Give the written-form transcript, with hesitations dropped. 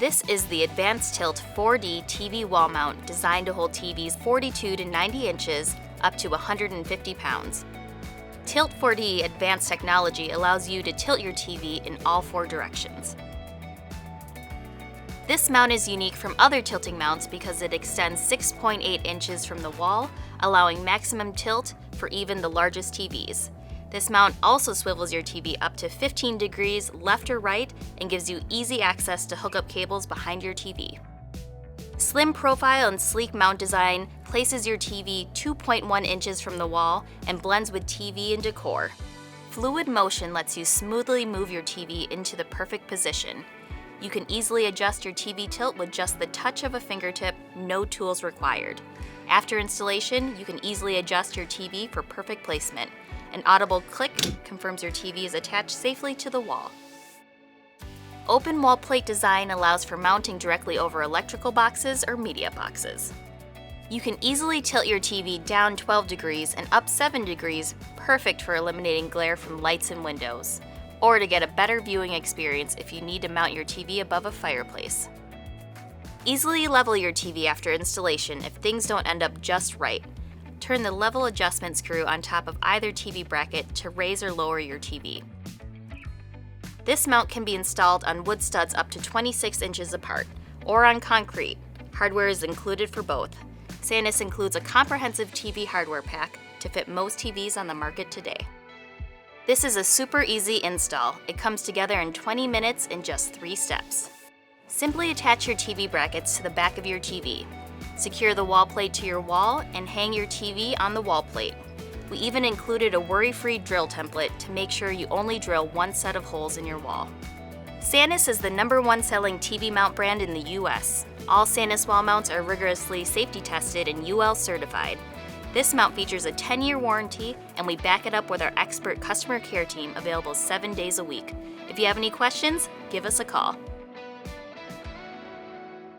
This is the Advanced Tilt 4D TV wall mount designed to hold TVs 42 to 90 inches up to 150 pounds. Tilt 4D advanced technology allows you to tilt your TV in all 4 directions. This mount is unique from other tilting mounts because it extends 6.8 inches from the wall, allowing maximum tilt for even the largest TVs. This mount also swivels your TV up to 15 degrees left or right and gives you easy access to hookup cables behind your TV. Slim profile and sleek mount design places your TV 2.1 inches from the wall and blends with TV and decor. Fluid motion lets you smoothly move your TV into the perfect position. You can easily adjust your TV tilt with just the touch of a fingertip, no tools required. After installation, you can easily adjust your TV for perfect placement. An audible click confirms your TV is attached safely to the wall. Open wall plate design allows for mounting directly over electrical boxes or media boxes. You can easily tilt your TV down 12 degrees and up 7 degrees, perfect for eliminating glare from lights and windows, or to get a better viewing experience if you need to mount your TV above a fireplace. Easily level your TV after installation if things don't end up just right. Turn the level adjustment screw on top of either TV bracket to raise or lower your TV. This mount can be installed on wood studs up to 26 inches apart, or on concrete. Hardware is included for both. Sanus includes a comprehensive TV hardware pack to fit most TVs on the market today. This is a super easy install. It comes together in 20 minutes in just 3 steps. Simply attach your TV brackets to the back of your TV. Secure the wall plate to your wall and hang your TV on the wall plate. We even included a worry-free drill template to make sure you only drill one set of holes in your wall. Sanus is the #1 selling TV mount brand in the US. All Sanus wall mounts are rigorously safety tested and UL certified. This mount features a 10-year warranty, and we back it up with our expert customer care team available 7 days a week. If you have any questions, give us a call.